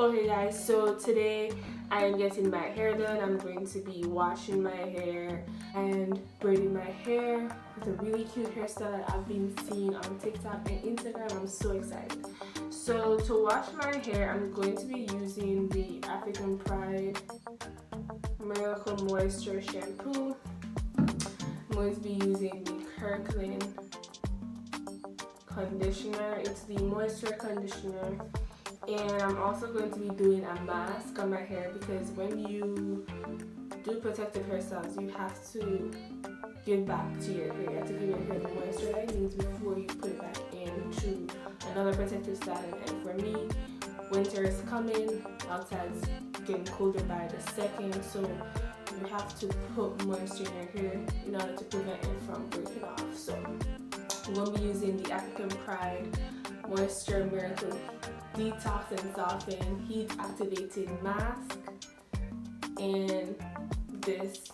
Okay guys, so today I am getting my hair done. I'm going to be washing my hair and braiding my hair with a really cute hairstyle that I've been seeing on TikTok and Instagram. I'm so excited. So to wash my hair, I'm going to be using the African Pride Miracle Moisture Shampoo. I'm going to be using the Kirkland conditioner. It's the moisture conditioner. And I'm also going to be doing a mask on my hair because when you do protective hairstyles, you have to give back to your hair. You have to give your hair the moisture that it needs before you put it back into another protective style. And for me, winter is coming, outside's getting colder by the second, so you have to put moisture in your hair in order to prevent it from breaking off. So I'm going to be using the African Pride Moisture Miracle Detox and Soften Heat Activated Mask, and this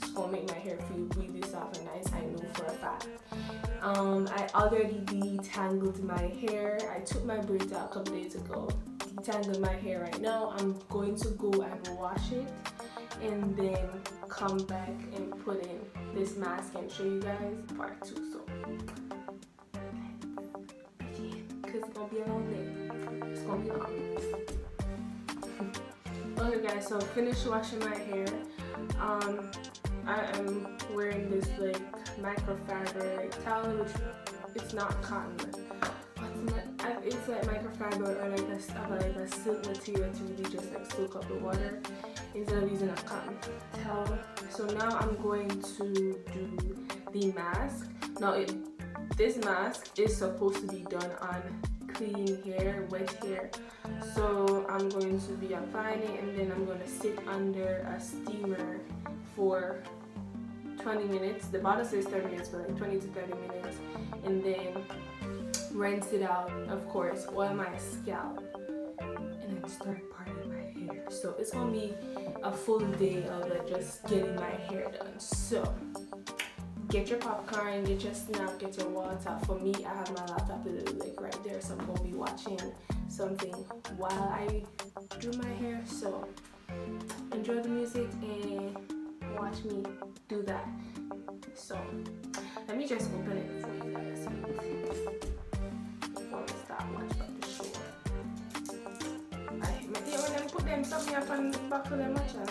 is going to make my hair feel really soft and nice, I know for a fact. I already detangled my hair. I took my braids out a couple days ago, detangled my hair right now. I'm going to go and wash it and then come back and put in this mask and show you guys part 2. So because it's gonna be a long day. It's gonna be long. Okay guys, so finished washing my hair. I am wearing this like microfiber towel, which it's not cotton. It's like microfiber or like a silk material to really just like soak up the water instead of using a cotton towel. So now I'm going to do the mask. Now this mask is supposed to be done on clean hair, wet hair. So I'm going to be applying it and then I'm going to sit under a steamer for 20 minutes. The bottle says 30 minutes, but like 20 to 30 minutes. And then rinse it out, of course, oil my scalp, and then start parting my hair. So it's going to be a full day of like just getting my hair done. So get your popcorn, get your snack, get your water. For me, I have my laptop like right there, so I'm going to be watching something while I do my hair. So enjoy the music and watch me do that. So let me just open it for you guys before we start watching the show. I when them put them something up on the back of the matcha.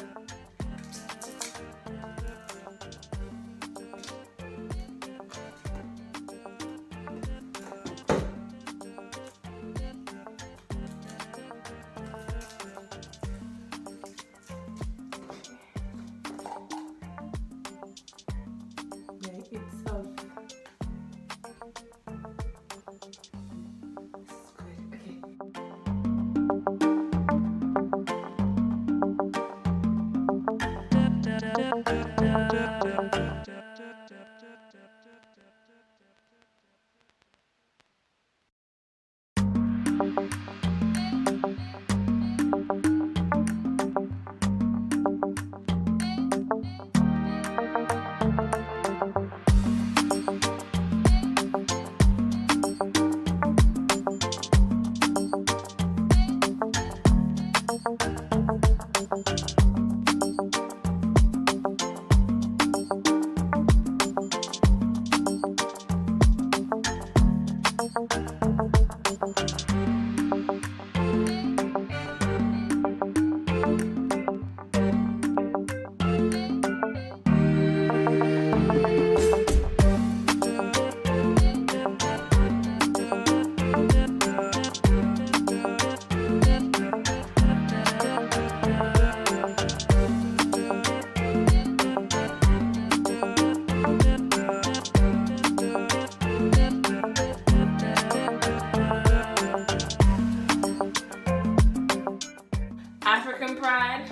African Pride,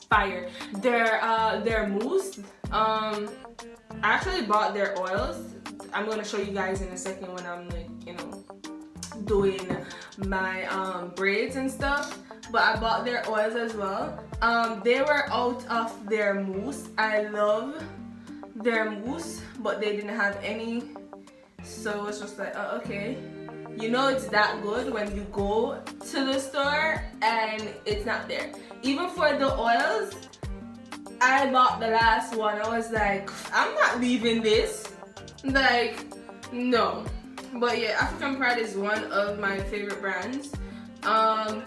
fire. Their mousse. I actually bought their oils. I'm gonna show you guys in a second when I'm like, you know, doing my braids and stuff. But I bought their oils as well. They were out of their mousse. I love their mousse, but they didn't have any. So it's just like, okay. You know it's that good when you go to the store and it's not there. Even for the oils, I bought the last one. I was like, I'm not leaving this. Like, no. But yeah, African Pride is one of my favorite brands.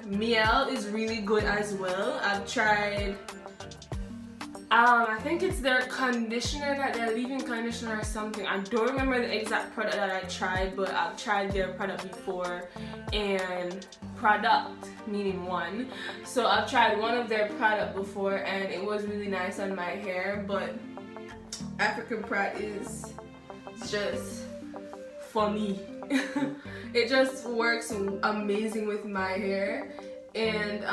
Miel is really good as well. I've tried, I think it's their conditioner, that their leave-in conditioner or something. I don't remember the exact product that I tried, but I've tried their product before. And product meaning one, so I've tried one of their product before and it was really nice on my hair. But African Pride is just for me. It just works amazing with my hair, and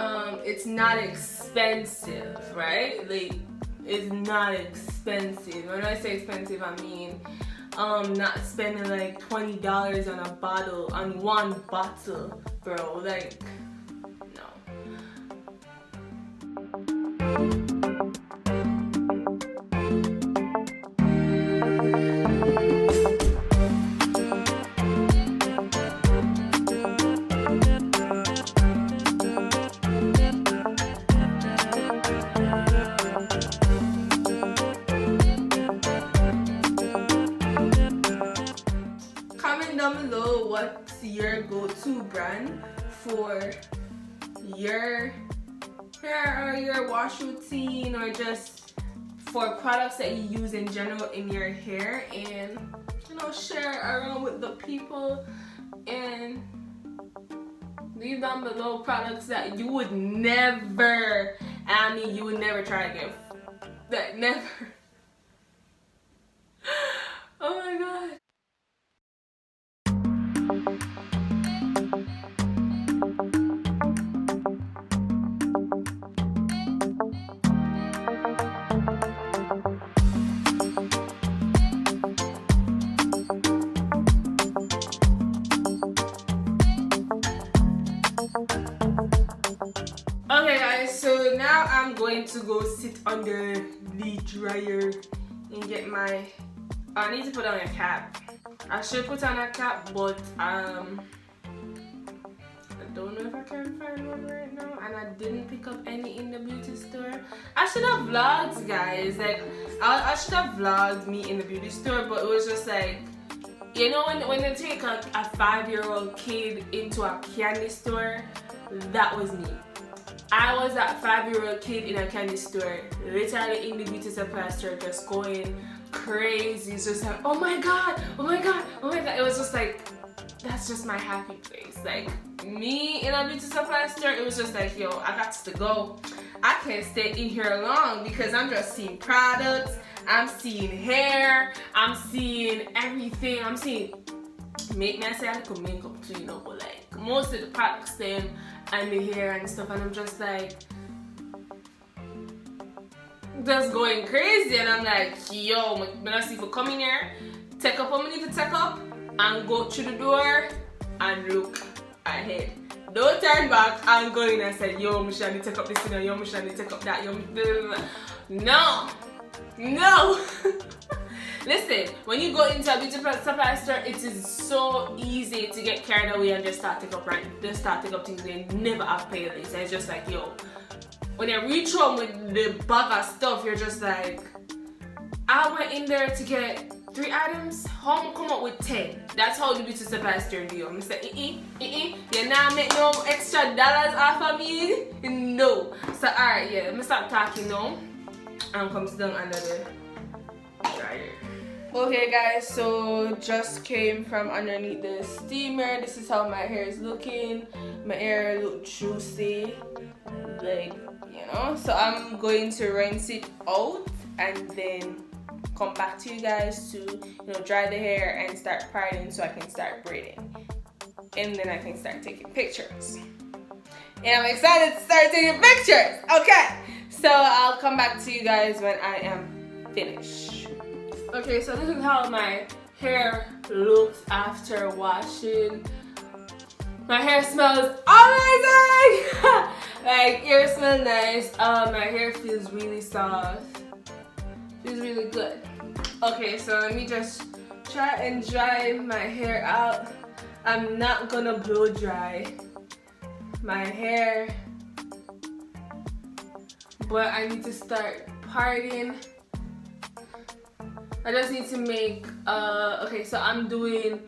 it's not expensive, right? Like, it's not expensive. When I say expensive, I mean not spending like $20 on a bottle, on one bottle, bro. Like, no. Down below what's your go-to brand for your hair or your wash routine, or just for products that you use in general in your hair, and you know, share around with the people, and leave down below products that you would never, I mean you would never try again. That never. Oh my god. Okay guys, so now I'm going to go sit under the dryer and get my, I need to put on a cap. I should put on a cap, but I don't know if I can find one right now, and I didn't pick up any in the beauty store. I should have vlogged, guys. Like, I should have vlogged me in the beauty store, but it was just like, you know, when they take a 5-year-old kid into a candy store, that was me. I was that 5-year-old kid in a candy store, literally in the beauty supply store, just going crazy. It's just like, oh my god, oh my god, oh my god. It was just like, that's just my happy place. Like, me in a beauty supply store, it was just like, yo, I got to go. I can't stay in here long because I'm just seeing products, I'm seeing hair, I'm seeing everything. I'm seeing, make me say I could makeup too, you know, but like most of the products then and the hair and stuff, and I'm just like just going crazy, and I'm like, yo, I'm gonna see if I come in here, take up what I need to take up, and go through the door and look ahead. Don't turn back and go in and say, yo, Michelle, need to take up this, yo, Michelle, need to take up that, yo, no, no. Listen, when you go into a beauty supply store, it is so easy to get carried away and just start take up things they never have playlists. And it's just like, yo, when you reach home with the bag of stuff, you're just like, I went in there to get 3 items, home come up with 10. That's how the beauty supply store do. I'm say, you now make no extra dollars off of me? No. So alright, yeah, let me stop talking now and come sit down under the dryer. Okay guys, so just came from underneath the steamer. This is how my hair is looking. My hair look juicy, like, you know. So I'm going to rinse it out and then come back to you guys to, you know, dry the hair and start parting so I can start braiding, and then I can start taking pictures. And I'm excited to start taking pictures. Okay, so I'll come back to you guys when I am finished. Okay, so this is how my hair looks after washing. My hair smells amazing! Like, hair smells nice. My hair feels really soft. Feels really good. Okay, so let me just try and dry my hair out. I'm not gonna blow dry my hair, but I need to start parting. I just need to make okay, so I'm doing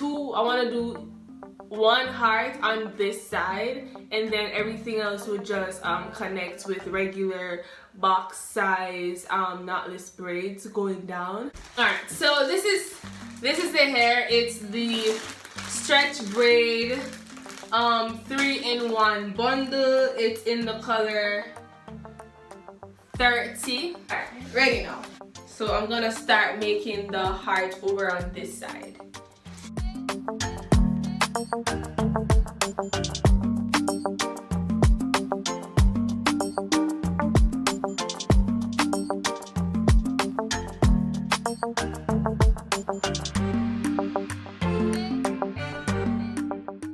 I want to do one heart on this side, and then everything else will just connect with regular box size knotless braids going down. All right, so this is the hair. It's the stretch braid 3-in-1 bundle. It's in the color 30. All right, ready now. So I'm gonna start making the heart over on this side.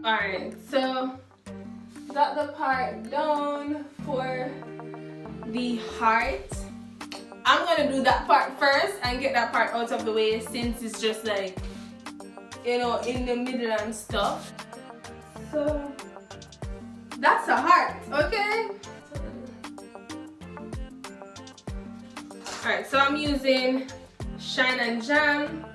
Alright, so got the part done for the heart. I'm gonna do that part first and get that part out of the way, since it's just like, you know, in the middle and stuff. So that's a heart, okay? Alright, so I'm using Shine and Jam.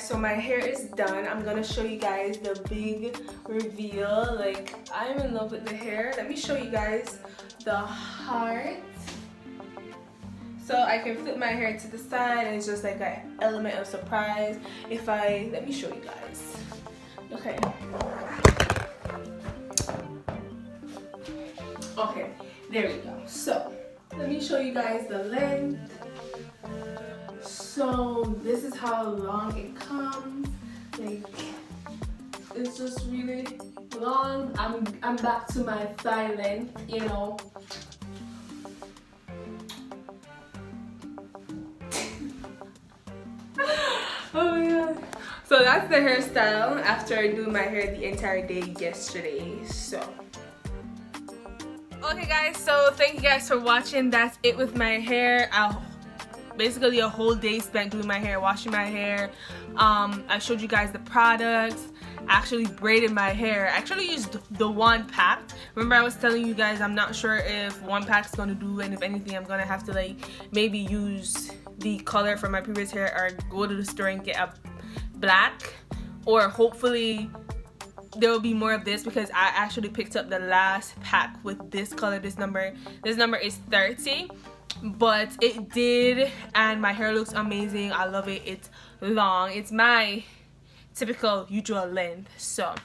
guys, so my hair is done. I'm gonna show you guys the big reveal. Like, I'm in love with the hair. Let me show you guys the heart. So I can flip my hair to the side and it's just like an element of surprise. Let me show you guys. Okay. Okay, there we go. So let me show you guys the length. So this is how long it comes. Like, it's just really long. I'm back to my thigh length, you know. Oh my god. So that's the hairstyle after I do my hair the entire day yesterday. So okay guys, so thank you guys for watching. That's it with my hair. Basically a whole day spent doing my hair, washing my hair. I showed you guys the products. I actually braided my hair. I actually used the one pack. Remember I was telling you guys I'm not sure if one pack's gonna do, and if anything I'm gonna have to like maybe use the color from my previous hair or go to the store and get a black, or hopefully there will be more of this because I actually picked up the last pack with this color. This number is 30, but it did, and my hair looks amazing. I love it. It's long. It's my typical usual length. So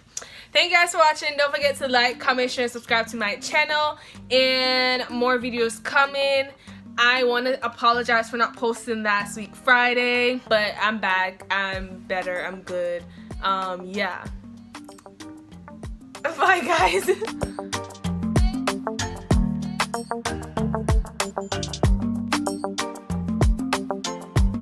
thank you guys for watching. Don't forget to like, comment, share, and subscribe to my channel, and more videos coming. I want to apologize for not posting last week Friday, but I'm back. I'm better. I'm good. Yeah. Bye guys.